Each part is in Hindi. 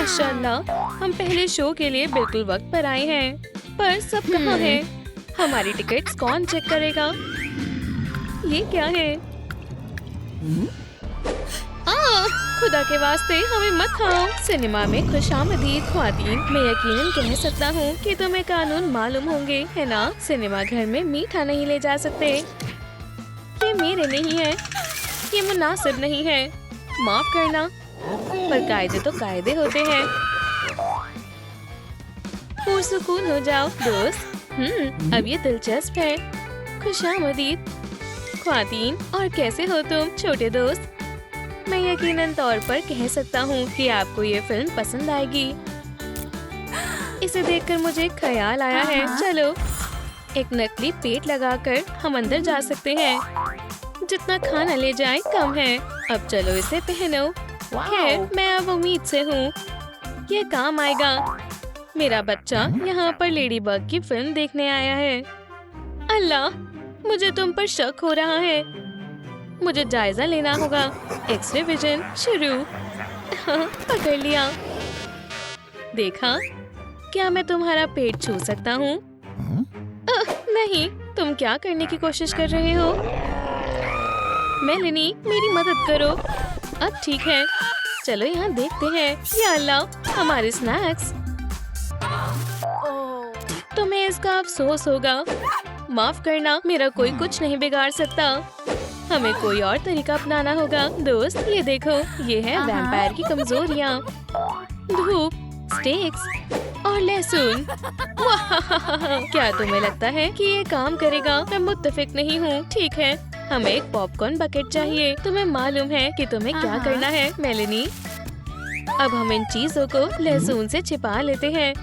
माशाल्लाह, हम पहले शो के लिए बिल्कुल वक्त पर आए हैं। पर सब कहाँ है? हमारी टिकट्स कौन चेक करेगा? ये क्या है? खुदा के वास्ते हमें मत खाओ। सिनेमा में खुशामदीद ख्वातीन। मैं यकीनन कह सकता हूँ कि तुम्हें कानून मालूम होंगे, है ना? सिनेमा घर में मीठा नहीं ले जा सकते। ये मेरे नहीं है, ये मुनासिब नहीं है। माफ करना, पर कायदे तो कायदे होते हैं। पुरसुकून हो जाओ दोस्त। अब ये दिलचस्प है। खुशामदीद ख्वातीन, और कैसे हो तुम छोटे दोस्त? मैं यकीनन तौर पर कह सकता हूँ कि आपको ये फिल्म पसंद आएगी। इसे देखकर मुझे एक ख्याल आया है। चलो एक नकली पेट लगाकर हम अंदर जा सकते हैं। जितना खाना ले जाए कम है। अब चलो इसे पहनो। खैर, मैं अब उम्मीद से हूँ ये काम आएगा। मेरा बच्चा यहाँ पर लेडी बग की फिल्म देखने आया है। अल्लाह, मुझे तुम पर शक हो रहा है। मुझे जायजा लेना होगा। एक्स-रे विजन शुरू। हाँ, पकड़ लिया। देखा? क्या मैं तुम्हारा पेट छू सकता हूँ? नहीं, तुम क्या करने की कोशिश कर रहे हो? मेलिनी, मेरी मदद करो। अब ठीक है, चलो यहाँ देखते हैं। या अल्लाह, हमारे स्नैक्स। तुम्हें इसका अफसोस होगा। माफ करना, मेरा कोई कुछ नहीं बिगाड़ सकता। हमें कोई और तरीका अपनाना होगा। दोस्त, ये देखो, ये है वैम्पायर की कमजोरियाँ। धूप, स्टेक्स और लहसुन। क्या तुम्हें लगता है कि ये काम करेगा? मैं मुत्तफिक नहीं हूँ। ठीक है, हमें एक पॉपकॉर्न बकेट चाहिए। तुम्हें मालूम है कि तुम्हें क्या करना है, मेलिनी? अब हम इन चीजों को लहसुन से छिपा लेते हैं।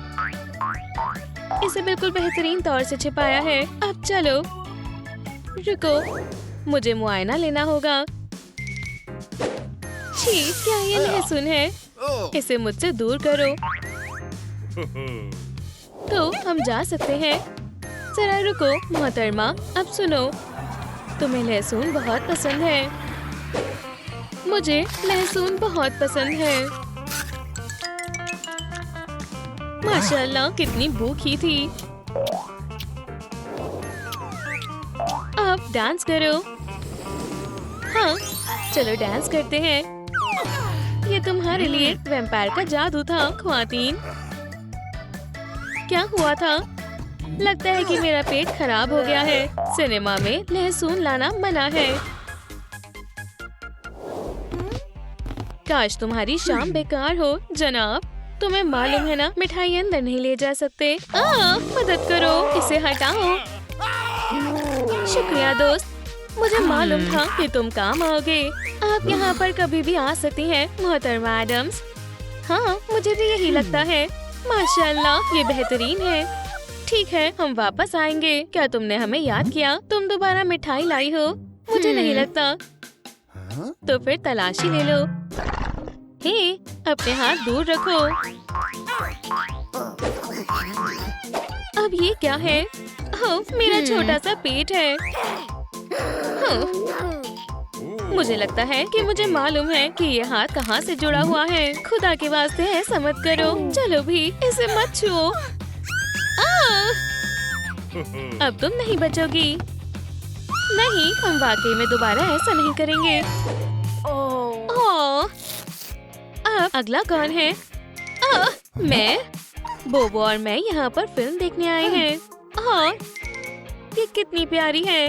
इसे बिल्कुल बेहतरीन तौर से छिपाया है। अब चलो, रुको, मुझे मुआयना लेना होगा। छी, क्या ये लहसुन है? इसे मुझसे दूर करो। तो हम जा सकते हैं। जरा रुको मोहतरमा, अब सुनो। तुम्हें लहसुन बहुत पसंद है। मुझे लहसुन बहुत पसंद है। माशाल्लाह, कितनी भूखी थी। अब डांस करो। हाँ, चलो डांस करते हैं। ये तुम्हारे लिए वैम्पायर का जादू था ख्वातीन। क्या हुआ था? लगता है कि मेरा पेट खराब हो गया है। सिनेमा में लहसुन लाना मना है। काश तुम्हारी शाम बेकार हो जनाब। तुम्हें मालूम है ना, मिठाई अंदर नहीं ले जा सकते। मदद करो, इसे हटाओ। शुक्रिया दोस्त, मुझे मालूम था कि तुम काम आओगे। आप यहाँ पर कभी भी आ सकती हैं मोहतरमा एडम्स। हाँ, मुझे भी यही लगता है। माशाल्लाह, ये बेहतरीन है। ठीक है, हम वापस आएंगे। क्या तुमने हमें याद किया? तुम दोबारा मिठाई लाई हो? मुझे नहीं लगता। तो फिर तलाशी ले लो। हे, अपने हाथ दूर रखो। अब ये क्या है? मेरा छोटा सा पेट है। मुझे लगता है कि मुझे मालूम है कि ये हाथ कहाँ से जुड़ा हुआ है। खुदा के वास्ते ऐसा मत करो। चलो भी, इसे मत छुओ। अब तुम नहीं बचोगी। नहीं, हम वाकई में दोबारा ऐसा नहीं करेंगे। अब अगला कौन है? मैं। बोबो और मैं यहाँ पर फिल्म देखने आए हैं। हाँ, ये कितनी प्यारी है।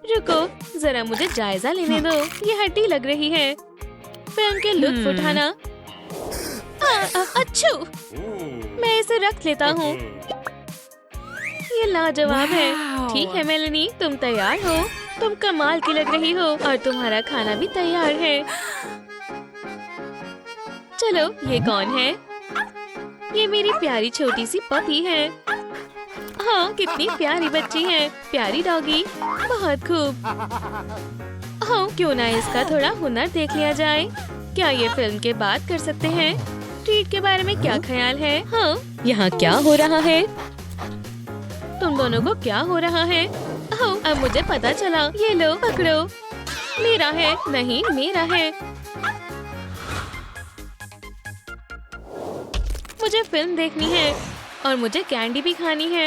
रुको, जरा मुझे जायजा लेने दो। ये हड्डी लग रही है। फिल्म के लुत्फ उठाना। अच्छू, मैं इसे रख लेता हूँ। ये लाजवाब है। ठीक है मेलिनी, तुम तैयार हो? तुम कमाल की लग रही हो और तुम्हारा खाना भी तैयार है। चलो, ये कौन है? ये मेरी प्यारी छोटी सी पपी है। हाँ, कितनी प्यारी बच्ची है। प्यारी डॉगी, बहुत खूब। हाँ, क्यों ना इसका थोड़ा हुनर देख लिया जाए। क्या ये फिल्म के बाद कर सकते हैं? ट्रीट के बारे में क्या ख्याल है? हाँ, यहाँ क्या हो रहा है? तुम दोनों को क्या हो रहा है? हाँ, अब मुझे पता चला। ये लो, पकड़ो। मेरा है। नहीं, मेरा है। मुझे फिल्म देखनी है और मुझे कैंडी भी खानी है।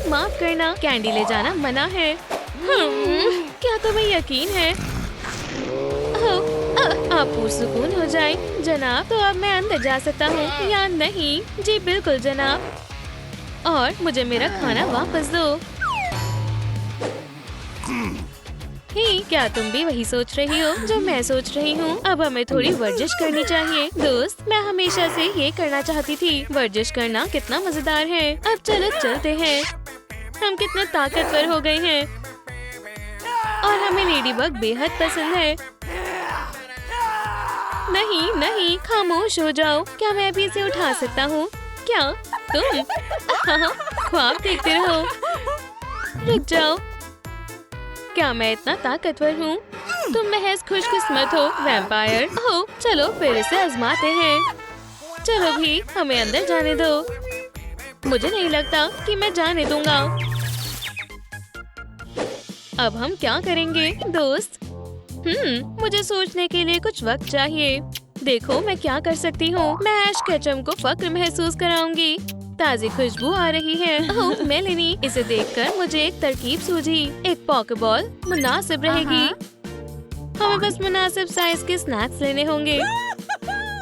माफ करना, कैंडी ले जाना मना है। क्या तुम्हें यकीन है? आप पुरसुकून हो जाए जनाब। तो अब मैं अंदर जा सकता हूँ या नहीं? जी बिल्कुल जनाब। और मुझे मेरा खाना वापस दो। ही, क्या तुम भी वही सोच रही हो जो मैं सोच रही हूँ? अब हमें थोड़ी वर्जिश करनी चाहिए। दोस्त, मैं हमेशा से ये करना चाहती थी। वर्जिश करना कितना मजेदार है। अब चलो चलते हैं। हम कितना ताकतवर हो गए हैं और हमें लेडीबग बेहद पसंद है। नहीं नहीं, खामोश हो जाओ। क्या मैं अभी इसे उठा सकता हूँ? क्या तुम ख्वाब देखते रहो। रुक जाओ, क्या मैं इतना ताकतवर हूँ? तुम महज खुशकिस्मत हो वैम्पायर। ओह, चलो फिर इसे आजमाते हैं। चलो भी, हमें अंदर जाने दो। मुझे नहीं लगता कि मैं जाने दूंगा। अब हम क्या करेंगे दोस्त? मुझे सोचने के लिए कुछ वक्त चाहिए। देखो मैं क्या कर सकती हूँ। मैं ऐश केचम को फक्र महसूस कराऊंगी। ताज़ी खुशबू आ रही है। ओह मेलेनी, इसे देखकर मुझे एक तरकीब सूझी। एक पॉकेबॉल मुनासिब रहेगी। हमें बस मुनासिब साइज के स्नैक्स लेने होंगे।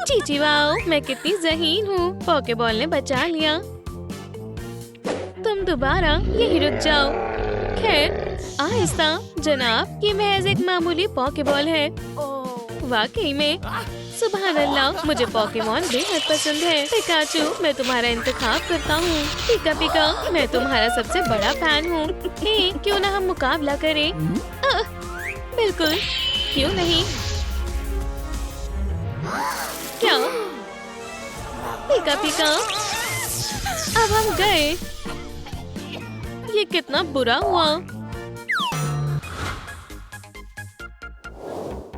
चीची वाओ, मैं कितनी ज़हीन हूँ। पॉकेबॉल ने बचा लिया। तुम दोबारा यही रुक जाओ। खैर आहिस्ता जनाब, ये महज एक मामूली पॉकेबॉल है। वाकई में सुभान अल्लाह, मुझे पोकेमॉन बेहद पसंद है। पिकाचू, मैं तुम्हारा इंतखाब करता हूँ। पिका पिका, मैं तुम्हारा सबसे बड़ा फैन हूँ। क्यों ना हम मुकाबला करें? बिल्कुल, क्यों नहीं? क्या पिका पिका, अब हम गए। ये कितना बुरा हुआ।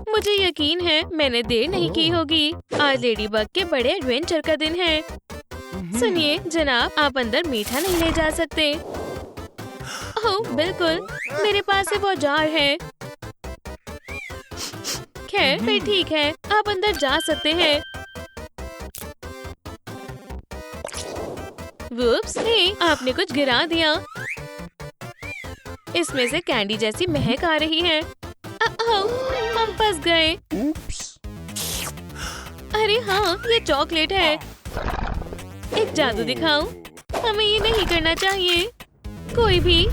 मुझे यकीन है मैंने देर नहीं की होगी। आज लेडीबग के बड़े एडवेंचर का दिन है। सुनिए जनाब, आप अंदर मीठा नहीं ले जा सकते। ओह बिल्कुल, मेरे पास सिर्फ औजार है। खैर फिर ठीक है, आप अंदर जा सकते हैं। वुप्स, हे, आपने कुछ गिरा दिया। इसमें से कैंडी जैसी महक आ रही है। हम फंस गए। अरे हाँ, ये चॉकलेट है। एक जादू दिखाऊं? हमें ये नहीं करना चाहिए। कोई भी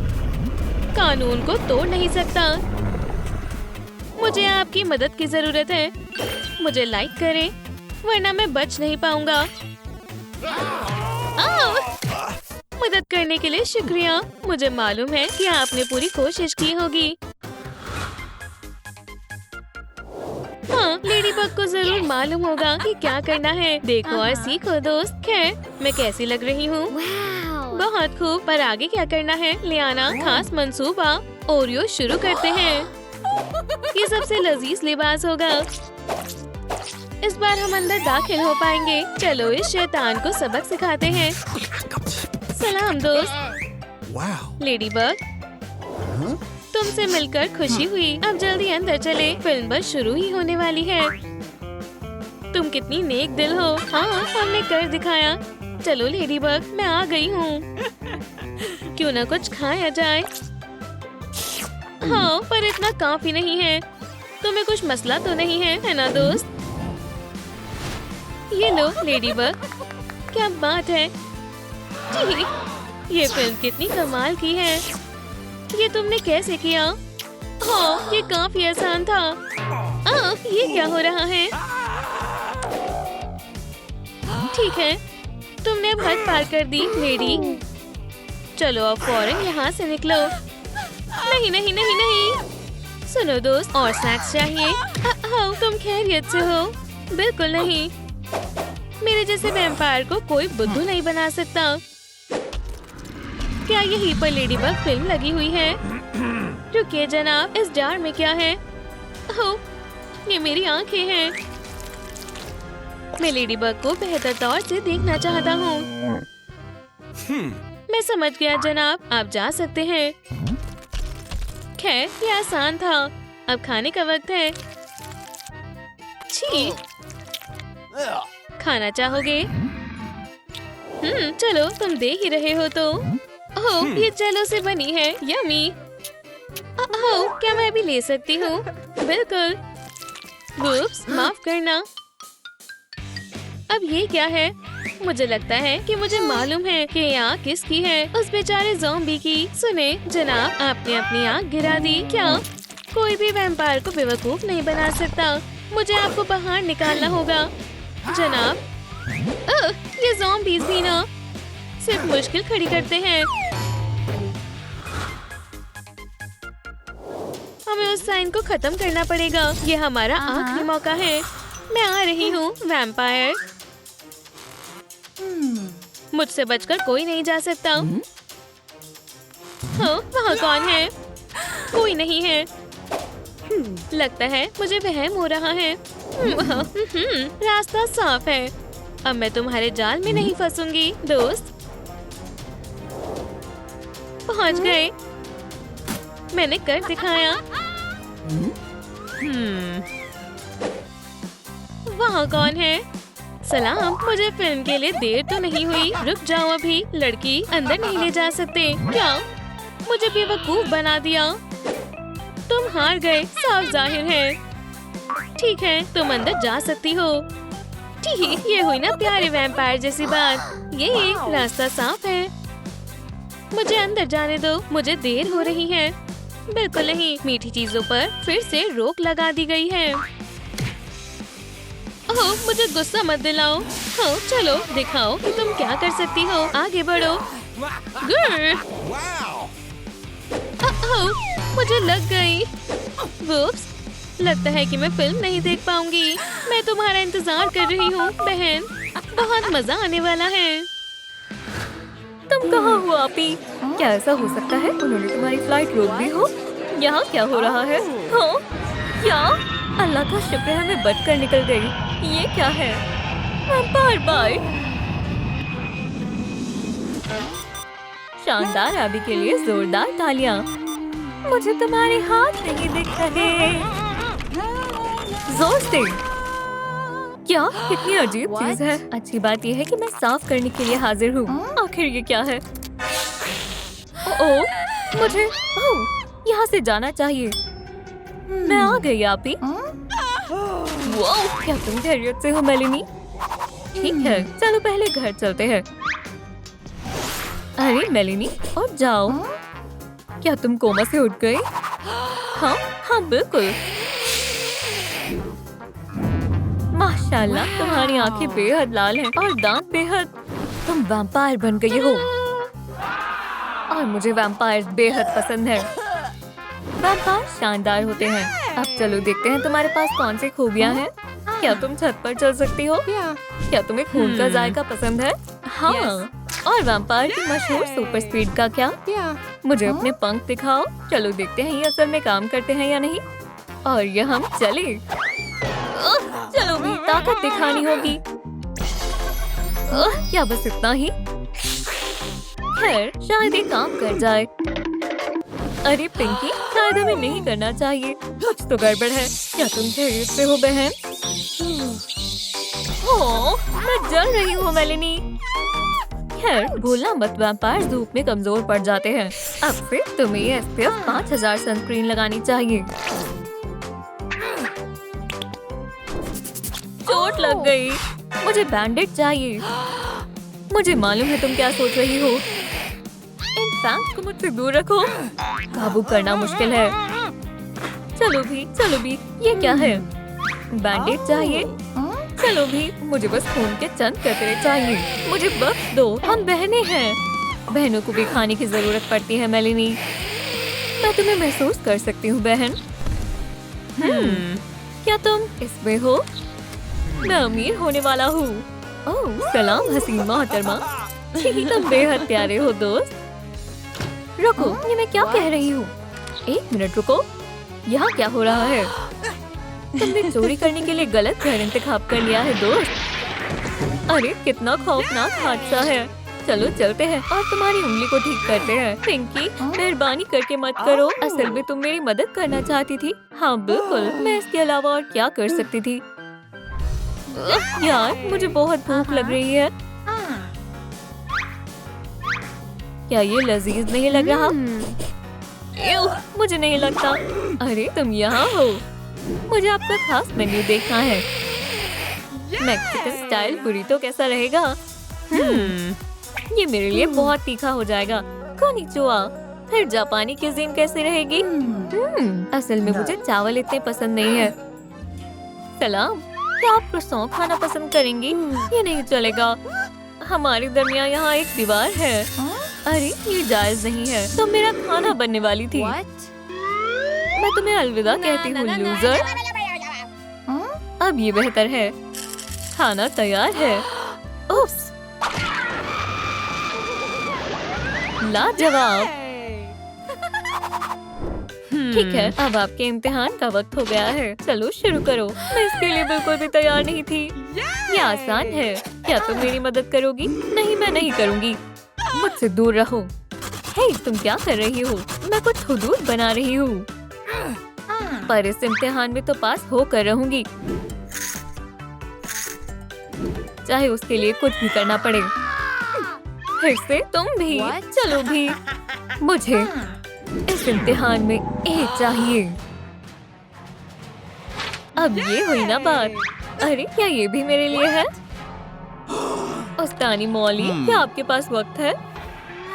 कानून को तोड़ नहीं सकता। मुझे आपकी मदद की जरूरत है। मुझे लाइक करें, वरना मैं बच नहीं पाऊंगा। मदद करने के लिए शुक्रिया। मुझे मालूम है कि आपने पूरी कोशिश की होगी। हाँ, लेडीबग को जरूर मालूम होगा कि क्या करना है। देखो और सीखो दोस्त। खैर, मैं कैसी लग रही हूँ? बहुत खूब, पर आगे क्या करना है? लियाना, खास मंसूबा। ओरियो शुरू करते हैं। ये सबसे लजीज लिबास होगा। इस बार हम अंदर दाखिल हो पाएंगे। चलो इस शैतान को सबक सिखाते हैं। सलाम दोस्त। लेडीबग, तुमसे मिलकर खुशी हुई। अब जल्दी अंदर चले, फिल्म बस शुरू ही होने वाली है। तुम कितनी नेक दिल हो। हाँ, हमने कर दिखाया। चलो लेडीबग, मैं आ गई हूँ। क्यों ना कुछ खाया जाए? हाँ, पर इतना काफी नहीं है। तुम्हें कुछ मसला तो नहीं है ना दोस्त? ये लो लेडीबग, क्या बात है। जी, ये फिल्म कितनी कमाल की है। ये तुमने कैसे किया? हाँ, ये काफी आसान था। ये क्या हो रहा है? ठीक है, तुमने अब हद पार कर दी लेडी। चलो अब फौरन यहाँ से निकलो। नहीं नहीं नहीं नहीं। सुनो दोस्त, और स्नैक्स चाहिए? हाँ, तुम खैरियत से हो? बिल्कुल नहीं। मेरे जैसे वैम्पायर को कोई बुद्धू नहीं बना सकता। क्या यहीं पर लेडीबग फिल्म लगी हुई है? रुकिए जनाब, इस जार में क्या है? ओह, ये मेरी आंखें हैं। मैं लेडीबग को बेहतर तौर से देखना चाहता हूँ। मैं समझ गया जनाब, आप जा सकते हैं। खैर, ये आसान था। अब खाने का वक्त है। छी, खाना चाहोगे? चलो तुम देख ही रहे हो तो। ओह, ये जेलो से बनी है, यमी। ओह, क्या मैं भी ले सकती हूँ? बिल्कुल। उप्स, माफ करना। अब ये क्या है? मुझे लगता है कि मुझे मालूम है कि ये आँख किसकी है, उस बेचारे ज़ॉम्बी की। सुने जनाब, आपने अपनी आँख गिरा दी क्या? कोई भी वैम्पायर को बेवकूफ नहीं बना सकता। मुझे आपको बाहर निकालना होगा जनाब। ये ज़ॉम्बीज़ भी ना सिर्फ मुश्किल खड़ी करते हैं। हमें उस साइन को खत्म करना पड़ेगा। ये हमारा आखिरी मौका है। मैं आ रही हूँ वैम्पायर। मुझसे बचकर कोई नहीं जा सकता। वहाँ कौन है? कोई नहीं है। लगता है मुझे वहम हो रहा है। रास्ता साफ है। अब मैं तुम्हारे जाल में नहीं फंसूंगी दोस्त। पहुंच गए। मैंने कर दिखाया। वहाँ कौन है? सलाम, मुझे फिल्म के लिए देर तो नहीं हुई? रुक जाओ अभी। लड़की अंदर नहीं ले जा सकते क्या? मुझे बेवकूफ बना दिया। तुम हार गए, साफ जाहिर है। ठीक है, तुम अंदर जा सकती हो। ठीक, ये हुई ना प्यारे वैम्पायर जैसी बात। ये रास्ता साफ है। मुझे अंदर जाने दो, मुझे देर हो रही है। बिल्कुल नहीं, मीठी चीजों पर फिर से रोक लगा दी गई है। ओह, मुझे गुस्सा मत दिलाओ। चलो दिखाओ कि तुम क्या कर सकती हो। आगे बढ़ो। मुझे लग गई। वुप्स, लगता है कि मैं फिल्म नहीं देख पाऊंगी। मैं तुम्हारा इंतजार कर रही हूँ बहन। बहुत मजा आने वाला है। तुम कहाँ हो आपी? क्या ऐसा हो सकता है उन्होंने तुम्हारी फ्लाइट रोक दी हो? यहाँ क्या हो रहा है? हाँ क्या? अल्लाह का शुक्र है मैं बचकर निकल गई। ये क्या है? Bye bye. शानदार आबी के लिए जोरदार तालियां। मुझे तुम्हारे हाथ नहीं दिख रहे। जोर से। क्या कितनी अजीब चीज है। अच्छी बात यह है कि मैं साफ करने के लिए हाजिर हूँ। आखिर ये क्या है? मुझे यहाँ से जाना चाहिए। मैं आ गई आपी। वाओ, क्या तुम खैरियत से हो मेलिनी? ठीक है, चलो पहले घर चलते हैं। अरे मेलिनी, और जाओ। क्या तुम कोमा से उठ गए? हाँ बिल्कुल। माशाल्लाह, तुम्हारी आंखें बेहद लाल हैं और दांत बेहद। तुम वैम्पायर बन गई हो और मुझे वैम्पायर बेहद पसंद है। वैम्पायर शानदार होते हैं। अब चलो देखते हैं तुम्हारे पास कौन सी खूबियाँ हैं। क्या तुम छत पर चल सकती हो? क्या तुम्हें खून का जायका पसंद है? हाँ। और वैम्पायर की मशहूर सुपर स्पीड का क्या? मुझे अपने पंख दिखाओ। चलो देखते हैं ये असल में काम करते हैं या नहीं। और ये हम चले। चलो भी ताकत दिखानी होगी। क्या बस इतना ही? खैर, शायद ये काम कर जाए। अरे पिंकी, शायद हमें नहीं करना चाहिए। कुछ तो गड़बड़ है। क्या तुम खैरियत से हो बहन? मैं जल रही हूँ मेलिनी। खैर, भूलना मत, वैम्पायर धूप में कमजोर पड़ जाते हैं। अब से तुम्हें SPF 5000 सनस्क्रीन लगानी चाहिए। चोट लग गई। मुझे बैंडेज चाहिए। मुझे मालूम है तुम क्या सोच रही हो। इन फैंस को मुझसे दूर रखो। काबू करना मुश्किल है। चलो भी, ये क्या है? बैंडेज चाहिए? चलो भी, मुझे बस खून के चंद कतरे चाहिए। मुझे बख्श दो, हम बहनें हैं। बहनों को भी खाने की जरूरत पड़ती है मेलिनी। मैं तुम्हें महसूस कर सकती हूँ बहन। क्या तुम इसमें हो? मैं अमीर होने वाला हूँ। ओह सलाम हसीन मोहतरमा। तुम बेहद प्यारे हो दोस्त। रुको, ये मैं क्या कह रही हूँ? एक मिनट रुको, यहाँ क्या हो रहा है? तुमने चोरी करने के लिए गलत घर इंतखाब कर लिया है दोस्त। अरे कितना खौफनाक हादसा है। चलो चलते हैं और तुम्हारी उंगली को ठीक करते हैं। पिंकी, मेहरबानी करके मत करो। असल में तुम मेरी मदद करना चाहती थी। हाँ बिल्कुल, मैं इसके अलावा और क्या कर सकती थी? यार, मुझे बहुत भूख लग रही है। क्या ये लजीज नहीं लग रहा? एव, मुझे नहीं लगता। अरे तुम यहाँ हो। मुझे आपका खास मेन्यू देखना है। मैक्सिकन स्टाइल बुरीतो कैसा रहेगा? ये मेरे लिए बहुत तीखा हो जाएगा। कोनिचिवा। फिर जापानी क्यूजीन कैसी रहेगी? असल में मुझे चावल इतने पसंद नहीं है। सलाम, क्या आप croissant खाना पसंद करेंगी? ये नहीं चलेगा। हमारे दरमियान यहाँ एक दीवार है। अरे ये जायज नहीं है। तो मेरा खाना बनने वाली थी। मैं तुम्हें अलविदा कहती हूँ लूजर। अब ये बेहतर है। खाना तैयार है। उफ्स। लाजवाब। ठीक है, अब आपके इम्तिहान का वक्त हो गया है। चलो शुरू करो। मैं इसके लिए बिल्कुल भी तैयार नहीं थी। ये आसान है। क्या तुम मेरी मदद करोगी? नहीं, मैं नहीं करूँगी। मुझसे दूर रहो। हे, तुम क्या कर रही हो? मैं कुछ हुदूद बना रही हूँ। पर इस इम्तिहान में तो पास होकर रहूंगी, चाहे उसके लिए कुछ भी करना पड़े। फिर से तुम भी। चलो भी। मुझे इस इम्तिहान में ए चाहिए। अब ये हुई ना बात। अरे क्या ये भी मेरे लिए है? उस्तानी मौली, क्या आपके पास वक्त है?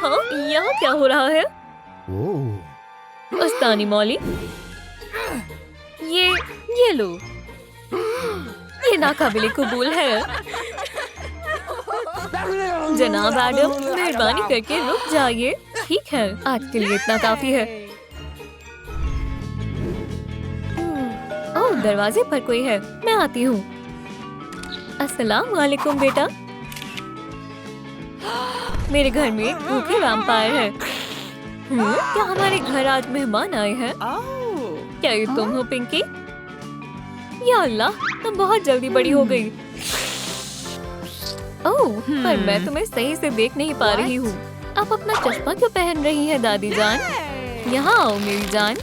हाँ, यहाँ क्या हो रहा है? उस्तानी मौली, ये लो। ये नाकाबिले कबूल है। जनाब एडम, मेहरबानी करके रुक जाइए। ठीक है, आज के लिए इतना काफी है। ओह, दरवाजे पर कोई है। मैं आती हूँ। अस्सलाम वालेकुम बेटा। मेरे घर में एक भूखे वैम्पायर है। क्या हमारे घर आज मेहमान आए हैं? क्या ये तुम हो पिंकी? या अल्लाह, तुम बहुत जल्दी बड़ी हो गई। ओह, पर मैं तुम्हें सही से देख नहीं पा रही हूँ। आप अपना चश्मा क्यों पहन रही है दादी जान? यहाँ आओ मेरी जान।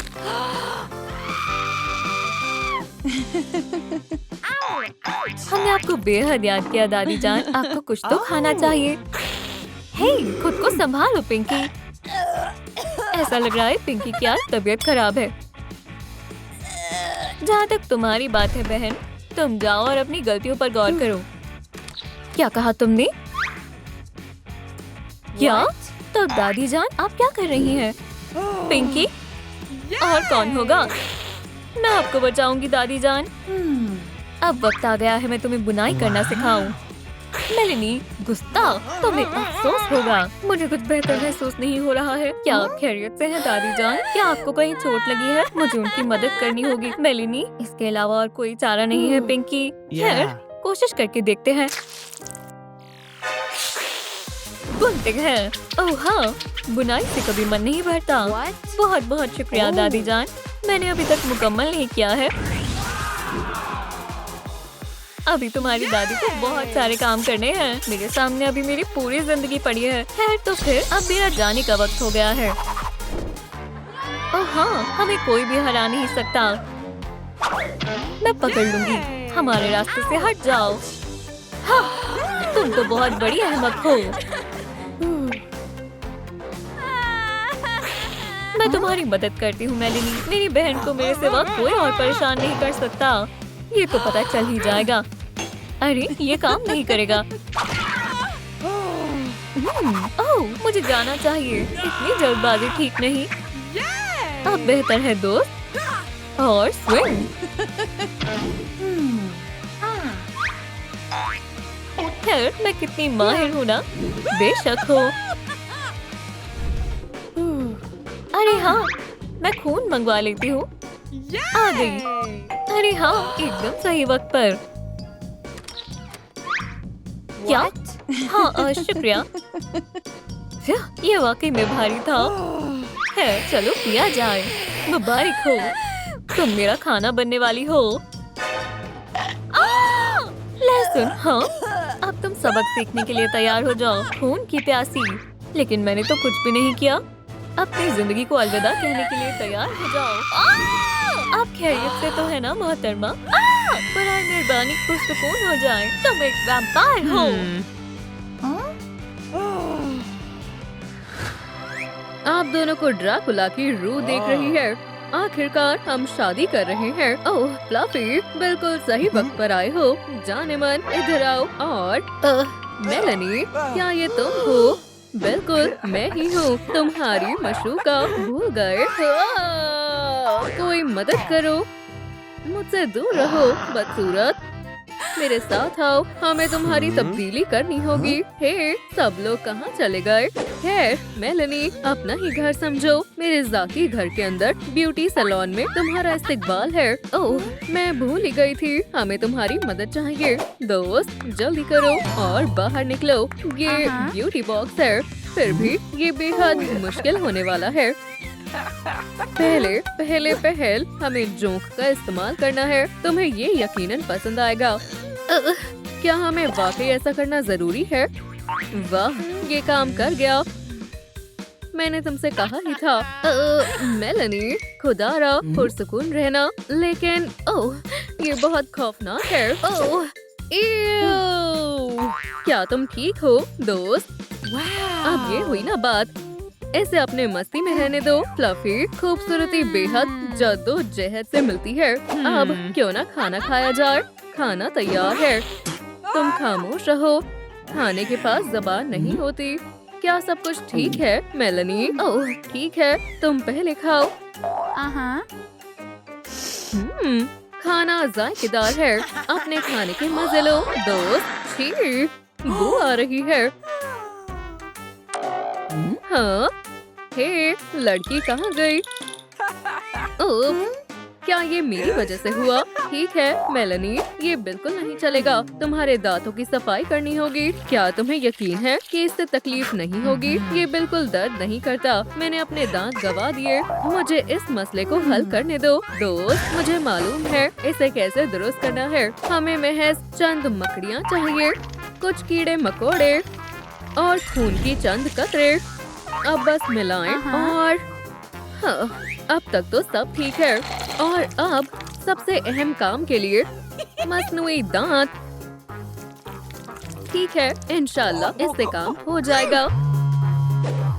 हमने आपको बेहद याद किया दादी जान। आपको कुछ तो खाना चाहिए। हे, खुद को संभालो पिंकी। ऐसा लग रहा है पिंकी की आज तबीयत खराब है। जहाँ तक तुम्हारी बात है बहन, तुम जाओ और अपनी गलतियों पर गौर करो। क्या कहा तुमने? क्या? तो दादी जान, आप क्या कर रही हैं? पिंकी? और कौन होगा? मैं आपको बचाऊंगी दादी जान। अब वक्त आ गया है मैं तुम्हें बुनाई करना सिखाऊं। मेलिनी, गुस्ताख, तुम्हें अफसोस होगा। मुझे कुछ बेहतर महसूस नहीं हो रहा है। क्या आप खैरियत से हैं दादी जान? क्या आपको कहीं चोट लगी है? मुझे उनकी मदद करनी होगी। मेलिनी, इसके अलावा और कोई चारा नहीं है पिंकी। खैर, कोशिश करके देखते हैं। बुनते हैं। ओह हाँ, बुनाई से कभी मन नहीं भरता। बहुत बहुत शुक्रिया दादी जान। मैंने अभी तक मुकम्मल नहीं किया है। अभी तुम्हारी दादी को बहुत सारे काम करने हैं। मेरे सामने अभी मेरी पूरी जिंदगी पड़ी है। खैर तो फिर अब मेरा जाने का वक्त हो गया है। ओह हाँ, हमें कोई भी हरा नहीं सकता। मैं पकड़ लूंगी। हमारे रास्ते से हट जाओ। हाँ, तुम तो बहुत बड़ी अहमक हो। मैं तुम्हारी मदद करती हूँ मेलिनी। मेरी बहन को मेरे सिवा कोई और परेशान नहीं कर सकता। ये तो पता चल ही जाएगा। अरे ये काम नहीं करेगा। ओह, मुझे जाना चाहिए। इतनी जल्दबाजी ठीक नहीं। अब बेहतर है दोस्त। और स्विंग। खैर, मैं कितनी माहिर हूँ ना? बेशक हो। अरे हाँ, मैं खून मंगवा लेती हूँ। आ गई। अरे हाँ, एकदम सही वक्त पर। क्या? हाँ, शुक्रिया। ये वाकई में भारी था। है, चलो पिया जाए। मुबारक हो, तुम मेरा खाना बनने वाली हो। लहसुन, हाँ, अब तुम सबक सीखने के लिए तैयार हो जाओ। खून की प्यासी। लेकिन मैंने तो कुछ भी नहीं किया। अपनी जिंदगी को अलविदा कहने के लिए तैयार हो जाओ। आप खैरियत से तो है ना मोहतरमा? बराए मेहरबानी पुरसुकून हो जाए। तुम एक वैम्पायर हो। आप दोनों को ड्रैकुला की रूह देख रही है। आखिरकार हम शादी कर रहे हैं। ओह फ्लफी, बिल्कुल सही वक्त पर आए हो। जाने मन इधर आओ। और मेलनी, क्या ये तुम हो? बिल्कुल मैं ही हूँ, तुम्हारी मशूका। भूल गए? कोई मदद करो, मुझसे दूर रहो बदसूरत। मेरे साथ आओ, हमें तुम्हारी तब्दीली करनी होगी। हे, सब लोग कहाँ चले गए? है मेलनी, अपना ही घर समझो। मेरे जाती घर के अंदर ब्यूटी सैलून में तुम्हारा इस्तकबाल है। ओह, मैं भूल ही गई थी, हमें तुम्हारी मदद चाहिए। दोस्त जल्दी करो और बाहर निकलो। ये ब्यूटी बॉक्स है, फिर भी ये बेहद मुश्किल होने वाला है। पहले हमें जोंक का इस्तेमाल करना है। तुम्हें ये यकीनन पसंद आएगा। क्या हमें वाकई ऐसा करना जरूरी है? वाह, ये काम कर गया। मैंने तुमसे कहा ही था। मेलनी, खुदारा पुरसुकून रहना। लेकिन ओह, ये बहुत खौफनाक है। ओह, क्या तुम ठीक हो दोस्त? अब ये हुई ना बात। ऐसे अपने मस्ती में रहने दो। फ्लफी, खूबसूरती बेहद जद्दोजहद से मिलती है। अब क्यों ना खाना खाया जाए? खाना तैयार है। तुम खामोश रहो, खाने के पास जबान नहीं होती। क्या सब कुछ ठीक है मेलनी? ओह ठीक है, तुम पहले खाओ। खाना जायकेदार है। अपने खाने के मजे लो दोस्त। छी, बू आ रही है। हाँ, हे, लड़की कहाँ गई? ओह, क्या ये मेरी वजह से हुआ? ठीक है मेलनी, ये बिल्कुल नहीं चलेगा। तुम्हारे दांतों की सफाई करनी होगी। क्या तुम्हें यकीन है कि इससे तकलीफ नहीं होगी? ये बिल्कुल दर्द नहीं करता। मैंने अपने दांत गवा दिए। मुझे इस मसले को हल करने दो दोस्त। मुझे मालूम है इसे कैसे दुरुस्त करना है। हमें महज चंद मकड़ियाँ चाहिए, कुछ कीड़े मकोड़े और खून की चंद कतरे। अब बस मिलाएं और हाँ, अब तक तो सब ठीक है। और अब सबसे अहम काम के लिए मसनूई दांत। ठीक है, इंशाल्लाह इससे काम हो जाएगा।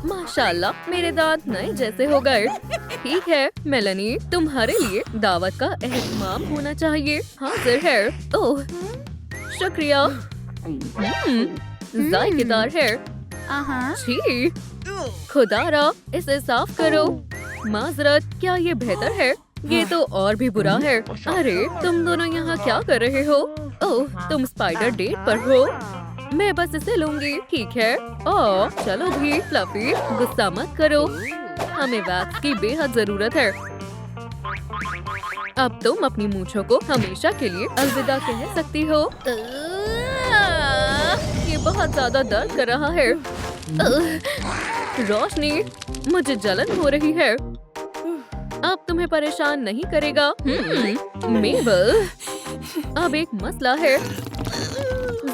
माशाल्लाह, मेरे दांत नए जैसे हो गए। ठीक है मेलनी, तुम्हारे लिए दावत का एहतमाम होना चाहिए। हाजिर है। ओह शुक्रिया। जायकेदार है। छी, खुदारा, इसे साफ करो। माजरत, क्या ये बेहतर है? ये तो और भी बुरा है। अरे तुम दोनों यहाँ क्या कर रहे हो? ओह, तुम स्पाइडर डेट पर हो। मैं बस इसे लूंगी। ठीक है। ओह चलो भी। फ्लफी, गुस्सा मत करो, हमें वैक्स की बेहद जरूरत है। अब तुम अपनी मूंछों को हमेशा के लिए अलविदा कह सकती हो। ये बहुत ज्यादा दर्द कर रहा है। रोशनी, मुझे जलन हो रही है। अब तुम्हें परेशान नहीं करेगा। मेबल, अब एक मसला है।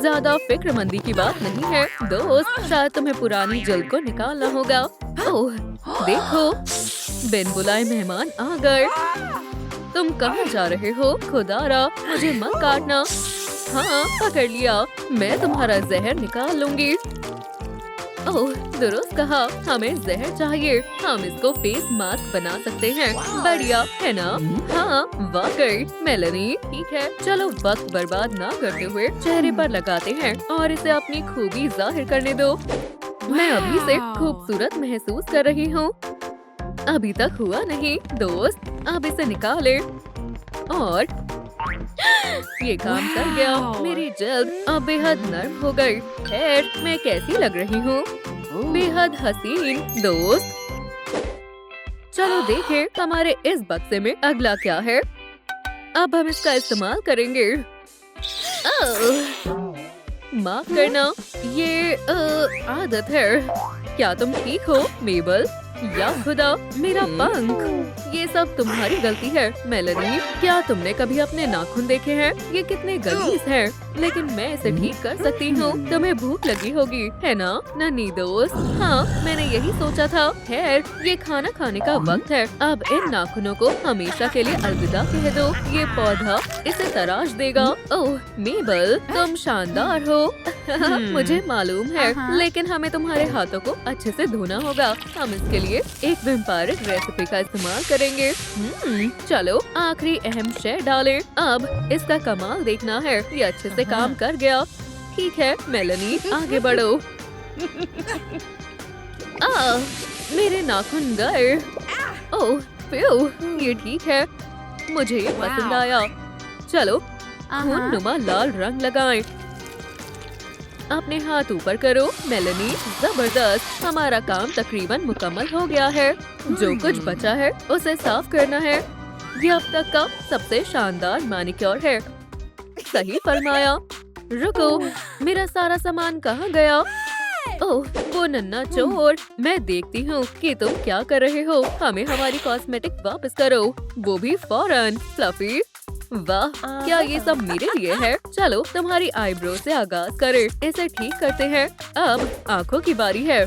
ज्यादा फिक्रमंदी की बात नहीं है दोस्त। शायद तुम्हें पुरानी जल्द को निकालना होगा। ओह देखो, बिन बुलाए मेहमान आ गए। तुम कहाँ जा रहे हो? खुदारा, मुझे मत काटना। हाँ पकड़ लिया, मैं तुम्हारा जहर निकाल लूंगी। ओह दुरुस्त कहा, हमें जहर चाहिए। हम इसको फेस मास्क बना सकते हैं। बढ़िया है ना? हाँ वाकई। मेलनी, ठीक है, चलो वक्त बर्बाद ना करते हुए चेहरे पर लगाते हैं और इसे अपनी खूबी जाहिर करने दो। मैं अभी से खूबसूरत महसूस कर रही हूँ। अभी तक हुआ नहीं दोस्त। अब इसे निकाले और ये काम कर गया। मेरी जल्द अब बेहद नर्म हो गई। खैर, मैं कैसी लग रही हूँ? बेहद हसीन दोस्त। चलो देखें हमारे इस बक्से में अगला क्या है। अब हम इसका इस्तेमाल करेंगे। माफ करना, ये आदत है। क्या तुम ठीक हो मेबल? या खुदा, मेरा पंख। ये सब तुम्हारी गलती है मेलनी। क्या तुमने कभी अपने नाखून देखे हैं? ये कितने गलीज हैं। लेकिन मैं इसे ठीक कर सकती हूँ। तुम्हें भूख लगी होगी है ना नन्ही दोस्त? हाँ, मैंने यही सोचा था। खैर, ये खाना खाने का वक्त है। अब इन नाखूनों को हमेशा के लिए अलविदा कह दो। ये पौधा इसे तराश देगा। ओह मेबल, तुम शानदार हो। मुझे मालूम है, लेकिन हमें तुम्हारे हाथों को अच्छे से धोना होगा। हम इसके लिए लिए एक वैम्पायरिक रेसिपी का इस्तेमाल करेंगे। चलो आखिरी अहम शय डालें। अब इसका कमाल देखना है। ये अच्छे से काम कर गया। ठीक है मेलेनी, आगे बढ़ो। मेरे नाखून गए। ओह प्यू, ये ठीक है, मुझे ये पसंद आया। चलो खून-नुमा लाल रंग लगाएं। अपने हाथ ऊपर करो मेलेनी। जबरदस्त, हमारा काम तकरीबन मुकम्मल हो गया है। जो कुछ बचा है उसे साफ करना है। ये अब तक का सबसे शानदार मैनिक्योर है। सही फरमाया। रुको, मेरा सारा सामान कहाँ गया? ओह वो नन्हा चोर, मैं देखती हूँ कि तुम क्या कर रहे हो। हमें हमारी कॉस्मेटिक वापस करो, वो भी फौरन। फ्लफी, वाह क्या ये सब मेरे लिए है। चलो तुम्हारी आईब्रो से आगाज करें। इसे ठीक करते हैं। अब आँखों की बारी है।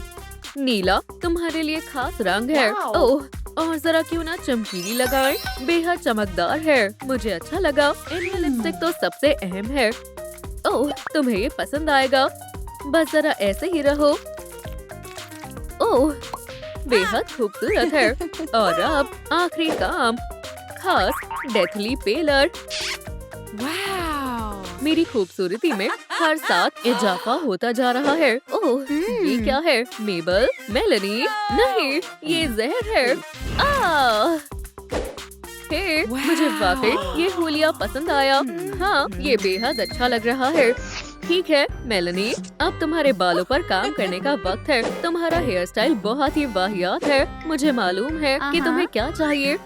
नीला तुम्हारे लिए खास रंग है। ओह और जरा क्यों ना चमकीली लगाएं, बेहद चमकदार है। मुझे अच्छा लगा। इनमें लिपस्टिक तो सबसे अहम है। ओह तुम्हें ये पसंद आएगा। बस जरा ऐसे ही रहो। ओह बेहद खूबसूरत है। और अब आखिरी काम, खास डेथली पेलर। मेरी खूबसूरती में हर साथ इजाफा होता जा रहा है। ओह ये क्या है? मेबल, मेलेनी, नहीं ये जहर है। हे, मुझे वाकई ये हुलिया पसंद आया। हाँ ये बेहद अच्छा लग रहा है। ठीक है मेलेनी, अब तुम्हारे बालों पर काम करने का वक्त है। तुम्हारा हेयर स्टाइल बहुत ही वाहियात है। मुझे मालूम है कि तुम्हें क्या चाहिए।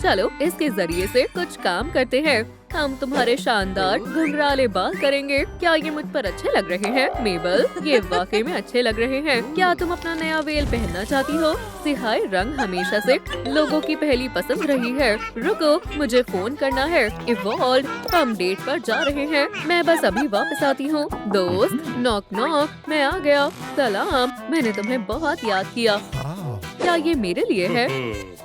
चलो इसके जरिए से कुछ काम करते हैं। हम तुम्हारे शानदार घुंघराले बाल करेंगे। क्या ये मुझ पर अच्छे लग रहे हैं? मेबल, ये वाकई में अच्छे लग रहे हैं। क्या तुम अपना नया वेल पहनना चाहती हो? सिहाई रंग हमेशा से लोगों की पहली पसंद रही है। रुको, मुझे फोन करना है। इवॉल्व, हम डेट पर जा रहे हैं। मैं बस अभी वापस आती हूँ। दोस्त, नॉक नॉक, मैं आ गया। सलाम, मैंने तुम्हें बहुत याद किया। क्या ये मेरे लिए है?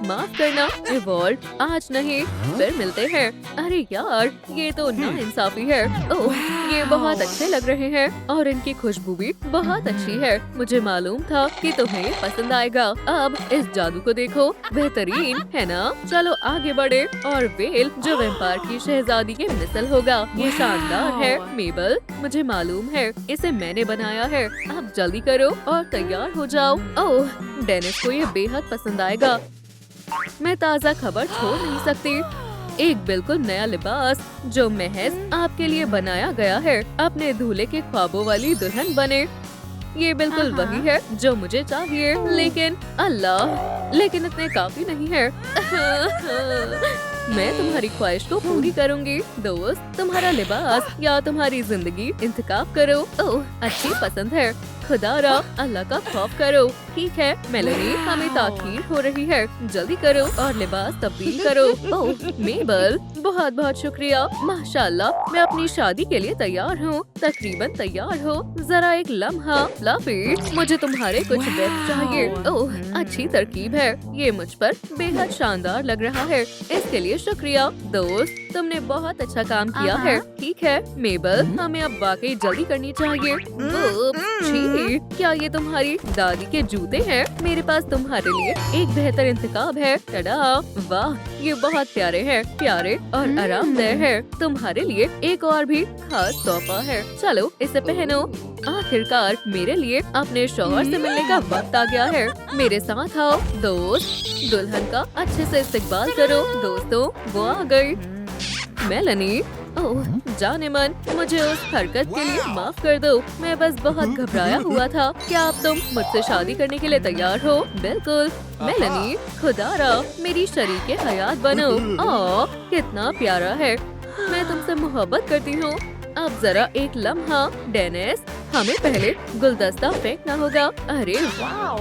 माफ करना इवॉल्व, आज नहीं, फिर मिलते हैं। अरे यार ये तो नाइंसाफी है। ओह ये बहुत अच्छे लग रहे हैं और इनकी खुशबू भी बहुत अच्छी है। मुझे मालूम था कि तुम्हें ये पसंद आएगा। अब इस जादू को देखो, बेहतरीन है ना? चलो आगे बढ़े। और वेल जो वैम्पायर की शहजादी के मिसल होगा, ये शानदार है। मेबल, मुझे मालूम है, इसे मैंने बनाया है। अब जल्दी करो और तैयार हो जाओ। ओह डेनिस को ये बेहद पसंद आएगा। मैं ताज़ा खबर छोड़ नहीं सकती। एक बिल्कुल नया लिबास जो महज आपके लिए बनाया गया है। अपने दूल्हे के ख्वाबों वाली दुल्हन बने। ये बिल्कुल वही है जो मुझे चाहिए। लेकिन अल्लाह, लेकिन इतने काफी नहीं है। मैं तुम्हारी ख्वाहिश को पूरी करूंगी। दोस्त, तुम्हारा लिबास या तुम्हारी जिंदगी, इंतखाब करो। ओह अच्छी पसंद है। खुदारा, अल्लाह का खौफ करो। ठीक है मेलेनी, हमें ताखीर हो रही है। जल्दी करो और लिबास तब्दील करो। ओह मेबल, बहुत बहुत शुक्रिया। माशाल्लाह, मैं अपनी शादी के लिए तैयार हूँ। तकरीबन तैयार हो। जरा एक लम्हा। फ्लफी, मुझे तुम्हारे कुछ वेब चाहिए। ओह अच्छी तरकीब है। ये मुझ पर बेहद शानदार लग रहा है। इसके लिए शुक्रिया। दोस्त, तुमने बहुत अच्छा काम किया है। ठीक है मेबल, हमें अब वाकई जल्दी करनी चाहिए। छी, क्या ये तुम्हारी दादी के जूते हैं? मेरे पास तुम्हारे लिए एक बेहतर इंतखाब है। टडा, वाह ये बहुत प्यारे हैं। प्यारे और आरामदेह है। तुम्हारे लिए एक और भी खास तोहफा है। चलो इसे पहनो। आखिरकार मेरे लिए अपने शौहर से मिलने का वक्त आ गया है। मेरे साथ आओ। दोस्त, दुल्हन का अच्छे से इस्तकबाल करो। दोस्तों, वो आ गई। मेलेनी, ओह जाने मन, मुझे उस हरकत के लिए माफ कर दो। मैं बस बहुत घबराया हुआ था। क्या अब तुम मुझसे शादी करने के लिए तैयार हो? बिल्कुल। मेलेनी, खुदारा, मेरी शरीके हयात बनो। ओह कितना प्यारा है। मैं तुमसे मोहब्बत करती हूँ। अब जरा एक लम्हा। डेनिस, हमें पहले गुलदस्ता फेंकना होगा। अरे वाह,